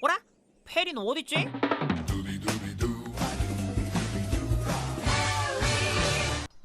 어라? 페리는 어딨지?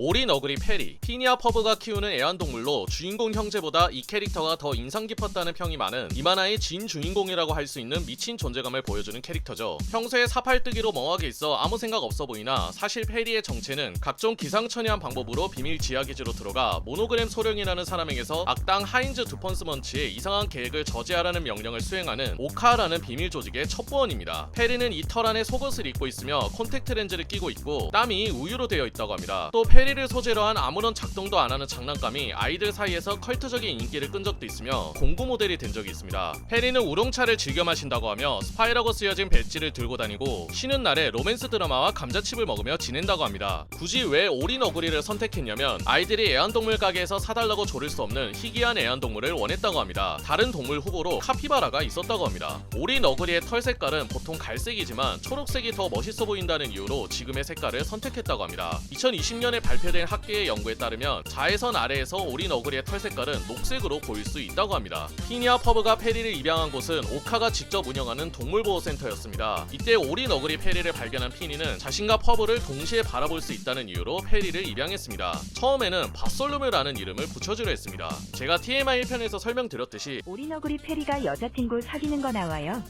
오린 어그리 페리, 피니아 퍼브가 키우는 애완동물로 주인공 형제보다 이 캐릭터가 더 인상 깊었다는 평이 많은 이 만화의 진 주인공이라고 할 수 있는 미친 존재감을 보여주는 캐릭터죠. 평소에 사팔뜨기로 멍하게 있어 아무 생각 없어 보이나 사실 페리의 정체는 각종 기상천외한 방법으로 비밀 지하기지로 들어가 모노그램 소령이라는 사람에게서 악당 하인즈 두펀스먼치의 이상한 계획을 저지하라는 명령을 수행하는 오카라는 비밀 조직의 첩보원입니다. 페리는 이 털 안에 속옷을 입고 있으며 콘택트 렌즈를 끼고 있고 땀이 우유로 되어 있다고 합니다. 또 페리를 소재로 한 아무런 작동도 안 하는 장난감이 아이들 사이에서 컬트적인 인기를 끈 적도 있으며 공구 모델이 된 적이 있습니다. 페리는 우롱차를 즐겨 마신다고 하며 스파이라고 쓰여진 배지를 들고 다니고 쉬는 날에 로맨스 드라마와 감자칩을 먹으며 지낸다고 합니다. 굳이 왜 오린 어그리를 선택했냐면 아이들이 애완동물 가게에서 사달라고 조를 수 없는 희귀한 애완동물을 원했다고 합니다. 다른 동물 후보로 카피바라가 있었다고 합니다. 오린 어그리의 털 색깔은 보통 갈색이지만 초록색이 더 멋있어 보인다는 이유로 지금의 색깔을 선택했다고 합니다. 2020년에 발표된 학계의 연구에 따르면 자외선 아래에서 오린 어그리의 털 색깔은 녹색으로 보일 수 있다고 합니다. 피니아 퍼브가 페리를 입양한 곳은 오카가 직접 운영하는 동물보호센터였습니다. 이때 오린 어그리 페리를 발견한 피니는 자신과 퍼브를 동시에 바라볼 수 있다는 이유로 페리를 입양했습니다. 처음에는 바솔루메라는 이름을 붙여주려 했습니다. 제가 TMI 1편에서 설명드렸듯이 오린 어그리 페리가 여자친구 사귀는 거 나와요.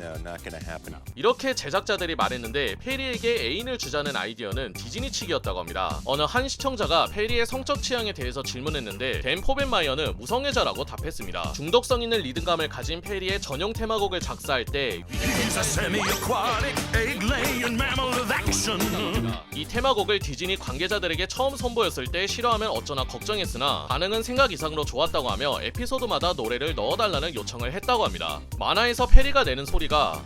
No, not gonna happen. 이렇게 제작자들이 말했는데 페리에게 애인을 주자는 아이디어는 디즈니 측이었다고 합니다. 어느 한 시청자가 페리의 성적 취향에 대해서 질문했는데 댄 포벤마이어는 무성애자라고 답했습니다. 중독성 있는 리듬감을 가진 페리의 전용 테마곡을 작사할 때 이 테마곡을 디즈니 관계자들에게 처음 선보였을 때 싫어하면 어쩌나 걱정했으나 반응은 생각 이상으로 좋았다고 하며 에피소드마다 노래를 넣어달라는 요청을 했다고 합니다. 만화에서 페리가 내는 소리가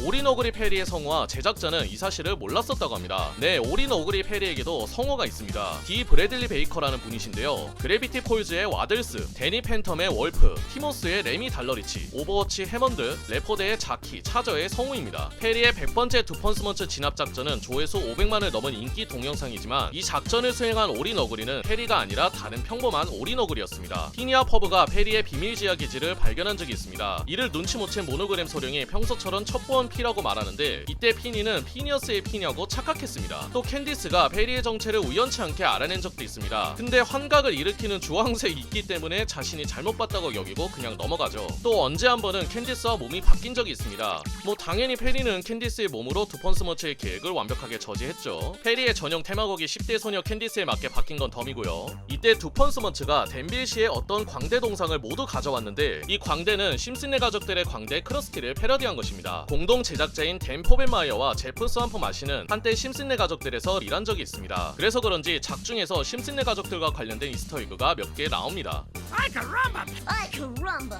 오린 어그리 페리의 성우와 제작자는 이 사실을 몰랐었다고 합니다. 네, 오린 어그리 페리에게도 성우가 있습니다. 디 브래들리 베이커라는 분이신데요. 그래비티 폴즈의 와들스, 데니 팬텀의 월프, 티모스의 레미 달러리치, 오버워치 해먼드, 레포드의 자키, 차저의 성우입니다. 페리의 100번째 두펀스먼츠 진압 작전은 조회수 500만을 넘은 인기 동영상이지만 이 작전을 수행한 오린 어그리는 페리가 아니라 다른 평범한 오린 어그리였습니다. 피니아 퍼브가 페리의 비밀 지하 기지를 발견한 적이 있습니다. 이를 눈치 못 챈 모노그램 소령이 평소처럼 첩보원 피라고 말하는데 이때 피니는 피니어스의 피냐고 착각했습니다. 또 캔디스가 페리의 정체를 우연치 않게 알아낸 적도 있습니다. 근데 환각을 일으키는 주황색 이끼 때문에 자신이 잘못 봤다고 여기고 그냥 넘어가죠. 또 언제 한 번은 캔디스와 몸이 바뀐 적이 있습니다. 뭐 당연히 페리는 캔디스의 몸으로 두펀스먼츠의 계획을 완벽하게 저지했죠. 페리의 전용 테마곡이 10대 소녀 캔디스에 맞게 바뀐 건 덤이고요. 이때 두펀스먼츠가 댄빌시의 어떤 광대 동상을 모두 가져왔는데 이 광대는 심슨네 가족들의 광대 크러스티를 패러디한 것입니다. 공동 제작자인 댄 포벤마이어와 제프 스완프 마시는 한때 심슨네 가족들에서 일한 적이 있습니다. 그래서 그런지 작중에서 심슨네 가족들과 관련된 이스터에그가 몇 개 나옵니다. Ay caramba! Ay, caramba!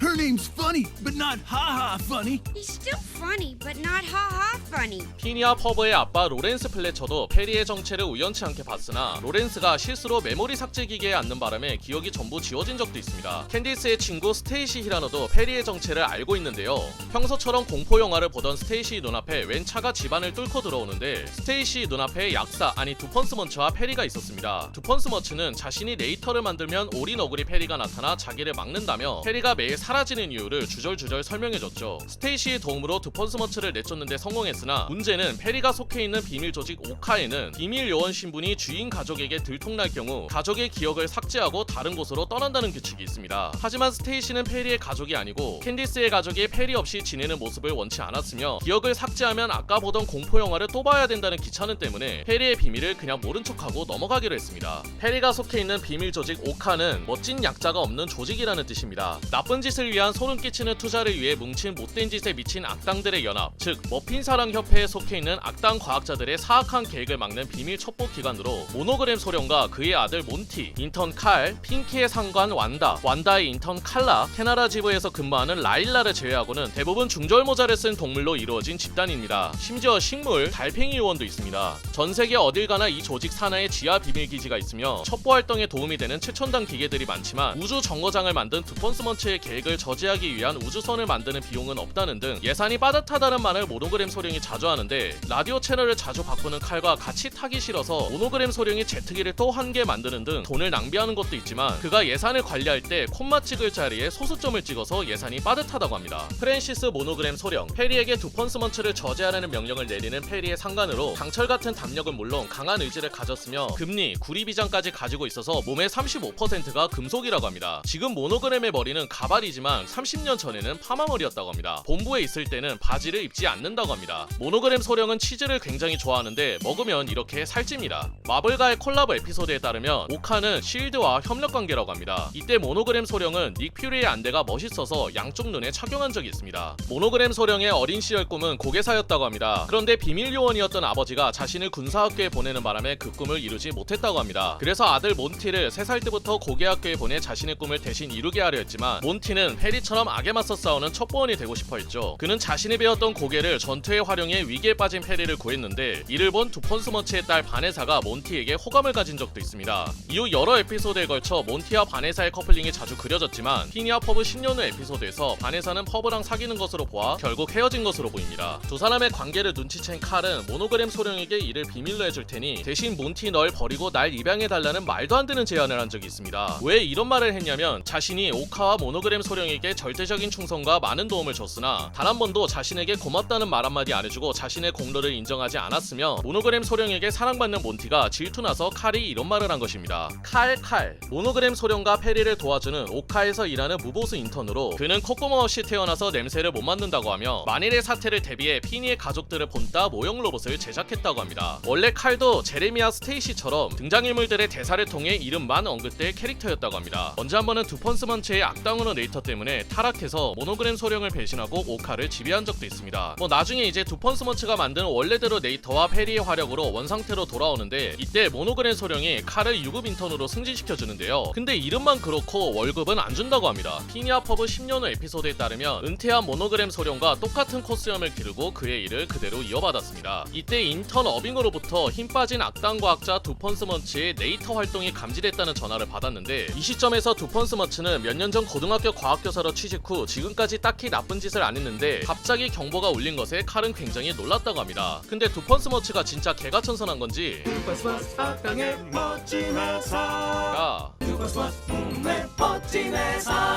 Her name's funny, but not ha-ha funny. He's still funny, but not ha-ha funny. 피니아 퍼브의 아빠 로렌스 플래처도 페리의 정체를 우연치 않게 봤으나 로렌스가 실수로 메모리 삭제 기계에 앉는 바람에 기억이 전부 지워진 적도 있습니다. 캔디스의 친구 스테이시 히라노도 페리의 정체를 알고 있는데요. 평소처럼 공포 영화를 보던 스테이시 눈앞에 웬 차가 집안을 뚫고 들어오는데 스테이시 눈앞에 약사 아니 두펀스먼츠와 페리가 있었습니다. 두펀스먼츠는 자신이 레이터를 만들면 오린 어그리 페리가 나타나 자기를 막는다며 페리가 매일 사라지는 이유를 주절주절 설명해줬죠. 스테이시의 도움으로 두펀스먼츠를 내쫓는데 성공했으나 문제는 페리가 속해 있는 비밀 조직 오카에는 비밀 요원 신분이 주인 가족에게 들통날 경우 가족의 기억을 삭제하고 다른 곳으로 떠난다는 규칙이 있습니다. 하지만 스테이시는 페리의 가족이 아니고 캔디스의 가족이 페리 없이 지내는 모습을 원치 않았으며 기억을 삭제하면 아까 보던 공포 영화를 또 봐야 된다는 귀찮음 때문에 페리의 비밀을 그냥 모른 척하고 넘어가기로 했습니다. 페리가 속해 있는 비밀 조직 오카는 멋진 약자가 없는 조직이라는 뜻입니다. 나쁜 짓을 위한 소름 끼치는 투자를 위해 뭉친 못된 짓에 미친 악당들의 연합, 즉 머핀사랑협회에 속해 있는 악당 과학자들의 사악한 계획을 막는 비밀 첩보 기관으로 모노그램 소령과 그의 아들 몬티, 인턴 칼, 핑키의 상관 완다, 완다의 인턴 칼라, 캐나다 지부에서 근무하는 라일라를 제외하고는 대부분 중절 모자를 쓴 동물로 이루어진 집단입니다. 심지어 식물, 달팽이 요원도 있습니다. 전 세계 어딜 가나 이 조직 산하에 지하 비밀 기지가 있으며 첩보 활동에 도움이 되는 최첨단 기계들이 많지만 우주 정거장을 만든 두펀스먼츠의 스마트의 계획을 저지하기 위한 우주선을 만드는 비용은 없다는 등 예산이 빠듯하다는 말을 모노그램 소령이 자주 하는데, 라디오 채널을 자주 바꾸는 칼과 같이 타기 싫어서 모노그램 소령이 제트기를 또 한 개 만드는 등 돈을 낭비하는 것도 있지만, 그가 예산을 관리할 때 콤마 찍을 자리에 소수점을 찍어서 예산이 빠듯하다고 합니다. 프랜시스 모노그램 소령, 페리에게 두펀스먼츠를 저지하라는 명령을 내리는 페리의 상관으로 강철 같은 담력은 물론 강한 의지를 가졌으며 금리, 구리비장까지 가지고 있어서 몸의 35%가 금속이라고 합니다. 지금 모노그램의 머리는 가발이지만 30년 전에는 파마머리였다고 합니다. 본부에 있을 때는 바지를 입지 않는다고 합니다. 모노그램 소령은 치즈를 굉장히 좋아하는데 먹으면 이렇게 살찝니다. 마블과의 콜라보 에피소드에 따르면 오카는 실드와 협력관계라고 합니다. 이때 모노그램 소령은 닉 퓨리의 안대가 멋있어서 양쪽 눈에 착용한 적이 있습니다. 모노그램 소령의 어린 시절 꿈은 고개사였다고 합니다. 그런데 비밀 요원이었던 아버지가 자신을 군사학교에 보내는 바람에 그 꿈을 이루지 못했다고 합니다. 그래서 아들 몬티를 3살 때부터 고개학교에 보내 자신의 꿈을 대신 이루게 하려 했지만, 몬티는 페리처럼 악에 맞서 싸우는 첩보원이 되고 싶어 했죠. 그는 자신이 배웠던 고개를 전투에 활용해 위기에 빠진 페리를 구했는데, 이를 본 두펀스먼츠의 딸 바네사가 몬티에게 호감을 가진 적도 있습니다. 이후 여러 에피소드에 걸쳐 몬티와 바네사의 커플링이 자주 그려졌지만, 피니와 퍼브 10년 후 에피소드에서 바네사는 퍼브랑 사귀는 것으로 보아 결국 헤어진 것으로 보입니다. 두 사람의 관계를 눈치챈 칼은 모노그램 소령에게 이를 비밀로 해줄 테니 대신 몬티 널 버리고 날 입양해달라는 말도 안 되는 제안을 한 적이 있습니다. 왜 이런 말을 했냐면, 자신이 오카와 모노그램 소령에게 절대적인 충성과 많은 도움을 줬으나 단 한 번도 자신에게 고맙다는 말 한마디 안 해주고 자신의 공로를 인정하지 않았으며, 모노그램 소령에게 사랑받는 몬티가 질투나서 칼이 이런 말을 한 것입니다. 칼. 모노그램 소령과 페리를 도와주는 오카에서 일하는 무보수 인턴으로, 그는 콧구멍 없이 태어나서 냄새를 못 맡는다고 하며 만일의 사태를 대비해 피니의 가족들을 본따 모형 로봇을 제작했다고 합니다. 원래 칼도 제레미아 스테이시처럼 등장인물들의 대사를 통해 이름만 언급될 캐릭터였다고 합니다. 언제 한 번은 두펀스먼츠의 악당으로 네이터 때문에 타락해서 모노그램 소령을 배신하고 오카를 지배한 적도 있습니다. 나중에 이제 두펀스먼츠가 만든 원래대로 네이터와 페리의 화력으로 원상태로 돌아오는데, 이때 모노그램 소령이 칼을 유급 인턴으로 승진시켜주는데요. 근데 이름만 그렇고 월급은 안 준다고 합니다. 피니아 퍼브 10년 후 에피소드에 따르면 은퇴한 모노그램 소령과 똑같은 코스염을 기르고 그의 일을 그대로 이어받았습니다. 이때 인턴 어빙으로부터 힘 빠진 악당 과학자 두펀스먼츠의 네이터 활동이 감지됐다는 전화를 받았는데, 이 시점에서 두펀스먼츠는 몇 년 전 고등학교 과학교사로 취직 후 지금까지 딱히 나쁜 짓을 안 했는데 갑자기 경보가 울린 것에 칼은 굉장히 놀랐다고 합니다. 근데 두펀스먼츠가 진짜 개가천선한 건지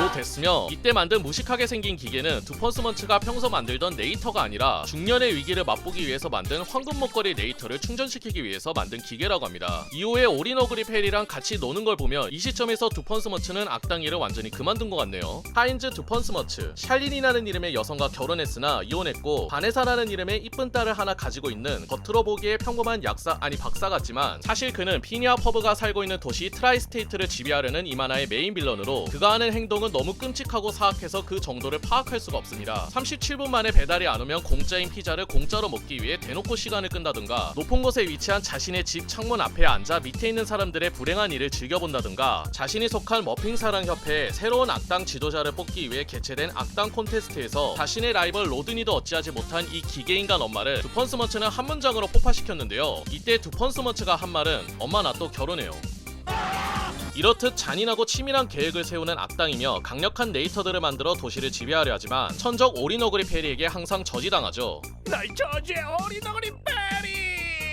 로 됐으며, 이때 만든 무식하게 생긴 기계는 두펀스먼츠가 평소 만들던 네이터가 아니라 중년의 위기를 맛보기 위해서 만든 황금 목걸이 네이터를 충전시키기 위해서 만든 기계라고 합니다. 이후에 오리너그리 페리랑 같이 노는 걸 보면 이 시점에서 두펀스먼츠는 악당 일을 완전히 그만둔 것 같네요. 하인즈 두펀스먼츠, 샬린이라는 이름의 여성과 결혼했으나 이혼했고, 바네사라는 이름의 이쁜 딸을 하나 가지고 있는 겉으로 보기에 평범한 약사 아니 박사 같지만 사실 그는 피니아 퍼브가 살고 있는 도시 트라이스테이트를 지배하려는 이 만화의 메인 빌런으로, 그가 하는 행동은 너무 끔찍하고 사악해서 그 정도를 파악할 수가 없습니다. 37분 만에 배달이 안 오면 공짜인 피자를 공짜로 먹기 위해 대놓고 시간을 끈다든가, 높은 곳에 위치한 자신의 집 창문 앞에 앉아 밑에 있는 사람들의 불행한 일을 즐겨본다든가, 자신이 속한 머핑사랑협회에 새로운 악당 지도자를 뽑기 위해 개최된 악당 콘테스트에서 자신의 라이벌 로드니도 어찌하지 못한 이 기계인간 엄마를 두펀스먼츠는 한 문장으로 폭파시켰는데요. 이때 두펀스먼츠가 한 말은 "엄마 나 또 결혼해요." 이렇듯 잔인하고 치밀한 계획을 세우는 악당이며 강력한 네이터들을 만들어 도시를 지배하려 하지만 천적 오리너그리 페리에게 항상 저지당하죠. 날 저지해 오리너구리 페리.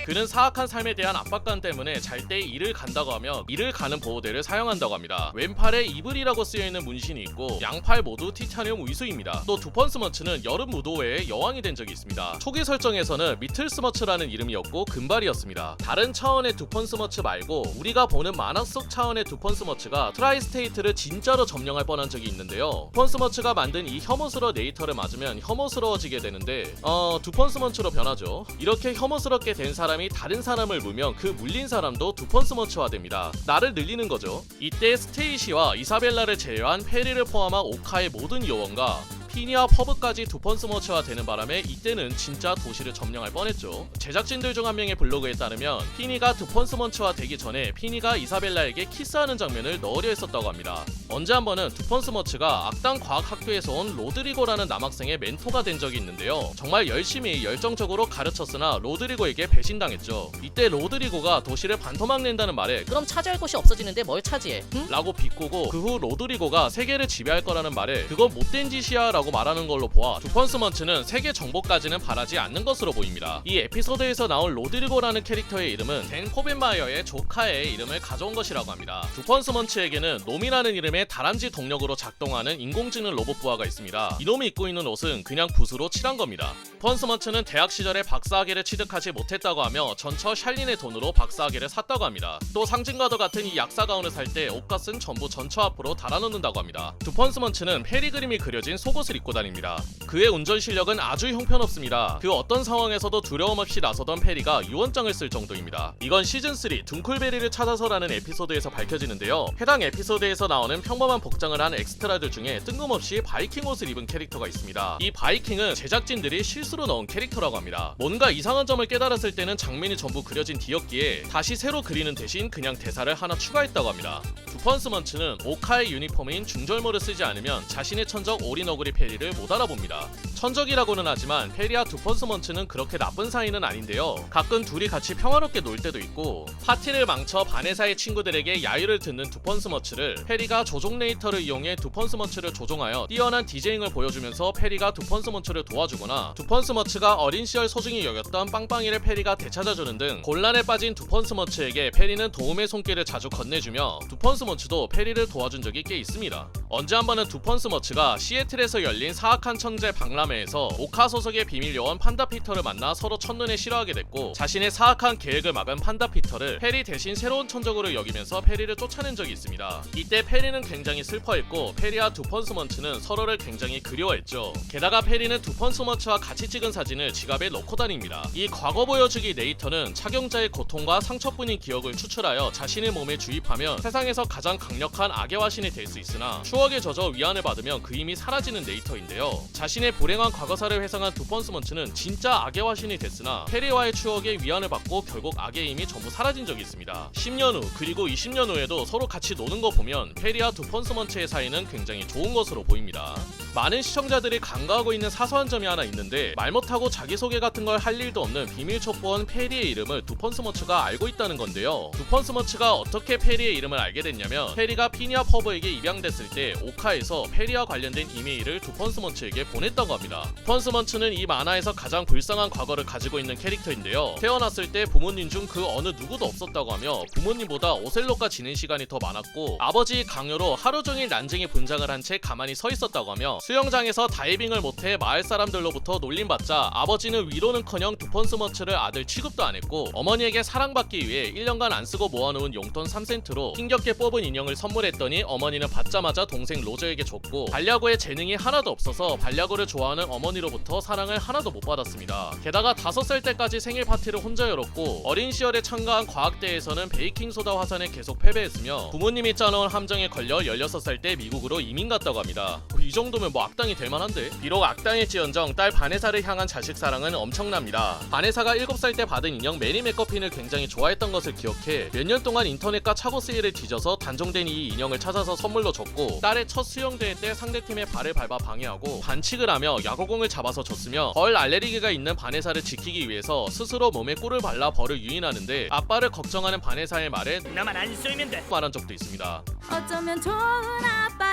그는 사악한 삶에 대한 압박감 때문에 잘 때 일을 간다고 하며 일을 가는 보호대를 사용한다고 합니다. 왼팔에 이블이라고 쓰여있는 문신이 있고 양팔 모두 티타늄 위수입니다. 또 두펀스먼츠는 여름 무도회의 여왕이 된 적이 있습니다. 초기 설정에서는 미틀스머츠라는 이름이었고 금발이었습니다. 다른 차원의 두펀스머츠 말고 우리가 보는 만화 속 차원의 두펀스머츠가 트라이스테이트를 진짜로 점령할 뻔한 적이 있는데요. 두펀스머츠가 만든 이 혐오스러 네이터를 맞으면 혐오스러워지게 되는데 두펀스먼츠로 변하죠. 이렇게 혐오스럽게 된 사람이 다른 사람을 물면 그 물린 사람도 두펀스먼츠화 됩니다. 나를 늘리는 거죠. 이때 스테이시와 이사벨라를 제외한 페리를 포함한 오카의 모든 요원과 피니와 퍼브까지 두펀스머츠화 되는 바람에 이때는 진짜 도시를 점령할 뻔했죠. 제작진들 중 한 명의 블로그에 따르면 피니가 두펀스머츠화 되기 전에 피니가 이사벨라에게 키스하는 장면을 넣으려 했었다고 합니다. 언제 한 번은 두펀스머츠가 악당 과학학교에서 온 로드리고라는 남학생의 멘토가 된 적이 있는데요. 정말 열심히 열정적으로 가르쳤으나 로드리고에게 배신당했죠. 이때 로드리고가 도시를 반토막 낸다는 말에 그럼 차지할 곳이 없어지는데 뭘 차지해? 응? 라고 비꼬고 그 후 로드리고가 세계를 지배할 거라는 말에 그건 못된 짓이야 라고 말하는 걸로 보아 두펀스먼츠는 세계 정복까지는 바라지 않는 것으로 보입니다. 이 에피소드에서 나온 로드리고라는 캐릭터의 이름은 댄 코벤마이어의 조카의 이름을 가져온 것이라고 합니다. 두펀스먼츠에게는 놈이라는 이름의 다람쥐 동력으로 작동하는 인공지능 로봇 부하가 있습니다. 이놈이 입고 있는 옷은 그냥 붓으로 칠한 겁니다. 두펀스먼츠는 대학 시절에 박사학위를 취득하지 못했다고 하며 전처 샬린의 돈으로 박사학위를 샀다고 합니다. 또 상징과도 같은 이 약사 가운을 살 때 옷값은 전부 전처 앞으로 달아놓는다고 합니다. 두펀스먼츠는 페리 그림이 그려진 속옷을 입고 다닙니다. 그의 운전 실력은 아주 형편없습니다. 그 어떤 상황에서도 두려움 없이 나서던 페리가 유언장을 쓸 정도입니다. 이건 시즌3 둥클베리를 찾아서라는 에피소드에서 밝혀지는데요. 해당 에피소드에서 나오는 평범한 복장을 한 엑스트라들 중에 뜬금없이 바이킹 옷을 입은 캐릭터가 있습니다. 이 바이킹은 제작진들이 실수로 넣은 캐릭터라고 합니다. 뭔가 이상한 점을 깨달았을 때는 장면이 전부 그려진 뒤였기에 다시 새로 그리는 대신 그냥 대사를 하나 추가했다고 합니다. 두펀스먼츠는 오카의 유니폼인 중절모를 쓰지 않으면 자신의 천적 오리너구리 페리를 못 알아봅니다. 천적이라고는 하지만 페리와 두펀스먼츠는 그렇게 나쁜 사이는 아닌데요. 가끔 둘이 같이 평화롭게 놀 때도 있고 파티를 망쳐 바네사의 친구들에게 야유를 듣는 두펀스머츠를 페리가 조종 레이터를 이용해 두펀스머츠를 조종하여 뛰어난 디제잉을 보여주면서 페리가 두펀스머츠를 도와주거나 두펀스머츠가 어린 시절 소중히 여겼던 빵빵이를 페리가 되찾아주는 등 곤란에 빠진 두펀스머츠에게 페리는 도움의 손길을 자주 건네주며 두펀스머츠도 페리를 도와준 적이 꽤 있습니다. 언제 한 번은 두펀스머츠가 시애틀에서 열린 사악한 천재 박람회에서 오카 소속의 비밀 요원 판다 피터를 만나 서로 첫눈에 싫어하게 됐고 자신의 사악한 계획을 막은 판다 피터를 페리 대신 새로운 천적으로 여기면서 페리를 쫓아낸 적이 있습니다. 이때 페리는 굉장히 슬퍼했고 페리와 두펀스먼츠는 서로를 굉장히 그리워했죠. 게다가 페리는 두펀스먼츠와 같이 찍은 사진을 지갑에 넣고 다닙니다. 이 과거 보여주기 네이터는 착용자의 고통과 상처뿐인 기억을 추출하여 자신의 몸에 주입하면 세상에서 가장 강력한 악의 화신이 될 수 있으나 추억에 젖어 위안을 받으면 그 힘이 사라지는 네이터인데요. 자신의 불행한 과거사를 회상한 두펀스먼츠는 진짜 악의 화신이 됐으나 페리와의 추억에 위안을 받고 결국 악의 힘이 전부 사라진 적이 있습니다. 10년 후 그리고 20년 후에도 서로 같이 노는 거 보면 페리와 두펀스먼츠의 사이는 굉장히 좋은 것으로 보입니다. 많은 시청자들이 간과하고 있는 사소한 점이 하나 있는데 말 못하고 자기소개 같은 걸 할 일도 없는 비밀 촉보원 페리의 이름을 두펀스머츠가 알고 있다는 건데요. 두펀스머츠가 어떻게 페리의 이름을 알게 됐냐면 페리가 피니아 퍼브에게 입양됐을 때 오카에서 페리와 관련된 이메일을 두펀스먼츠에게 보냈다고 합니다. 두펀스먼츠는 이 만화에서 가장 불쌍한 과거를 가지고 있는 캐릭터인데요. 태어났을 때 부모님 중 그 어느 누구도 없었다고 하며 부모님보다 오셀롯과 지낸 시간이 더 많았고 아버지의 강요로 하루 종일 난징이 분장을 한 채 가만히 서 있었다고 하며 수영장에서 다이빙을 못해 마을 사람들로부터 놀림받자 아버지는 위로는커녕 두펀스머츠를 아들 취급도 안 했고 어머니에게 사랑받기 위해 1년간 안 쓰고 모아놓은 용돈 3센트로 힘겹게 뽑은 인형을 선물했더니 어머니는 받자마자 동생 로저에게 줬고 반려고에 재능이 하나도 없어서 반려고를 좋아하는 어머니로부터 사랑을 하나도 못 받았습니다. 게다가 5살 때까지 생일 파티를 혼자 열었고 어린 시절에 참가한 과학대회에서는 베이킹소다 화산에 계속 패배했으며 부모님이 짜놓은 함정에 걸려 16살 때 미국으로 이민 갔다고 합니다. 이 정도면 뭐 악당이 될 만한데? 비록 악당일지언정 딸 바네사를 향한 자식 사랑은 엄청납니다. 바네사가 7살 때 받은 인형 매니 맥거핀을 굉장히 좋아했던 것을 기억해 몇 년 동안 인터넷과 차고 세일을 뒤져서 단종된 이 인형을 찾아서 선물로 줬고 딸의 첫 수영대회 때 상대팀의 발을 밟아 방해하고 반칙을 하며 야구공을 잡아서 줬으며 벌 알레르기가 있는 바네사를 지키기 위해서 스스로 몸에 꿀을 발라 벌을 유인하는데 아빠를 걱정하는 바네사의 말에 나만 안 쏘이면 돼. 말한 적도 있습니다. 어쩌면 좋은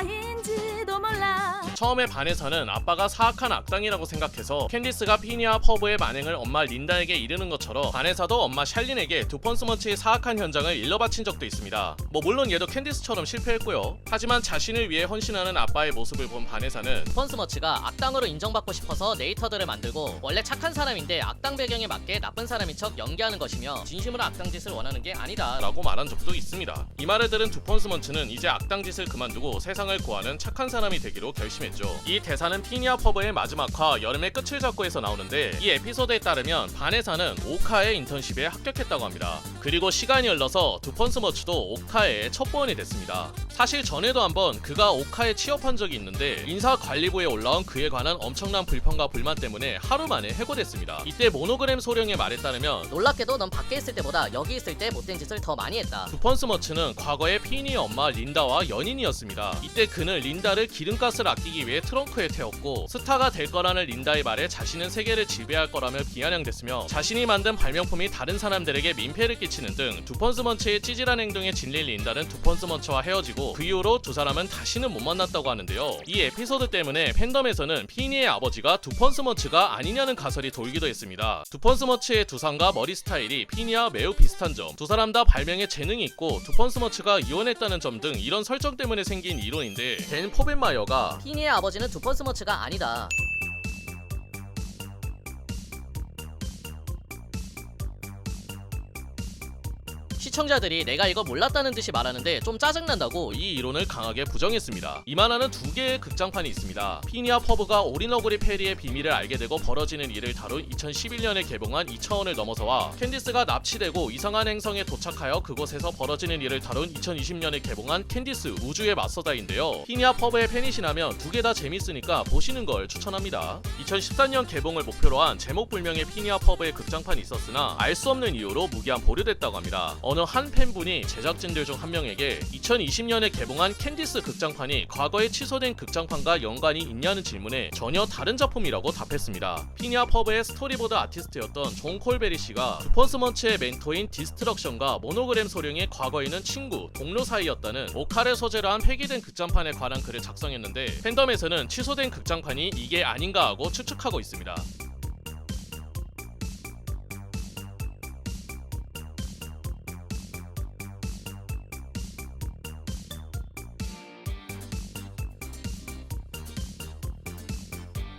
아빠인지도 몰라. 처음에 바네사는 아빠가 사악한 악당이라고 생각해서 캔디스가 피니와 퍼브의 만행을 엄마 린다에게 이르는 것처럼 바네사도 엄마 샬린에게 두펀스먼츠의 사악한 현장을 일러바친 적도 있습니다. 뭐 물론 얘도 캔디스처럼 실패했고요. 하지만 자신을 위해 헌신하는 아빠의 모습을 본 바네사는 두펀스머츠가 악당으로 인정받고 싶어서 네이터들을 만들고 원래 착한 사람인데 악당 배경에 맞게 나쁜 사람인 척 연기하는 것이며 진심으로 악당 짓을 원하는 게 아니다 라고 말한 적도 있습니다. 이 말을 들은 두펀스먼츠는 이제 악당 짓을 그만두고 세상을 구하는 착한 사람이 되기로 결심했습니다. 등장했죠. 이 대사는 피니아 퍼브의 마지막화 여름의 끝을 잡고에서 나오는데 이 에피소드에 따르면 바네사는 오카의 인턴십에 합격했다고 합니다. 그리고 시간이 흘러서 두펀스머츠도 오카의 첩보원이 됐습니다. 사실 전에도 한번 그가 오카에 취업한 적이 있는데 인사관리부에 올라온 그에 관한 엄청난 불평과 불만 때문에 하루 만에 해고됐습니다. 이때 모노그램 소령의 말에 따르면 놀랍게도 넌 밖에 있을 때보다 여기 있을 때 못된 짓을 더 많이 했다. 두펀스머츠는 과거에 피니의 엄마 린다와 연인이었습니다. 이때 그는 린다를 기름가스를 아끼기 위해 트렁크에 태웠고 스타가 될 거라는 린다의 말에 자신은 세계를 지배할 거라며 비아냥댔으며 자신이 만든 발명품이 다른 사람들에게 민폐를 끼치는 등 두펀스먼츠의 찌질한 행동에 질린 린다는 두펀스먼츠와 헤어지고 그 이후로 두 사람은 다시는 못 만났다고 하는데요. 이 에피소드 때문에 팬덤에서는 피니의 아버지가 두펀스먼츠가 아니냐는 가설이 돌기도 했습니다. 두펀스먼츠의 두상과 머리 스타일이 피니와 매우 비슷한 점, 두 사람 다 발명에 재능이 있고 두펀스먼츠가 이혼했다는 점 등 이런 설정 때문에 생긴 이론인데 댄 포벤마이어가 피니의 아버지는 두펀스머츠가 아니다. 시청자들이 내가 이거 몰랐다는 듯이 말하는데 좀 짜증난다고 이 이론을 강하게 부정했습니다. 이 만화는 두 개의 극장판이 있습니다. 피니아 퍼브가 오리너구리 페리의 비밀을 알게 되고 벌어지는 일을 다룬 2011년에 개봉한 2차원을 넘어서와 캔디스가 납치되고 이상한 행성에 도착하여 그곳에서 벌어지는 일을 다룬 2020년에 개봉한 캔디스 우주의 맞서다인데요. 피니아 퍼브의 팬이시라면 두 개 다 재밌으니까 보시는 걸 추천합니다. 2014년 개봉을 목표로 한 제목불명의 피니아 퍼브의 극장판이 있었으나 알 수 없는 이유로 무기한 보류됐다고 합니다. 어느 한 팬분이 제작진들 중 한 명에게 2020년에 개봉한 캔디스 극장판이 과거에 취소된 극장판과 연관이 있냐는 질문에 전혀 다른 작품이라고 답했습니다. 피니아 퍼브의 스토리보드 아티스트였던 존 콜베리 씨가 두펀스먼츠의 멘토인 디스트럭션과 모노그램 소령의 과거에는 친구, 동료 사이였다는 오카를 소재로 한 폐기된 극장판에 관한 글을 작성했는데 팬덤에서는 취소된 극장판이 이게 아닌가 하고 추측하고 있습니다.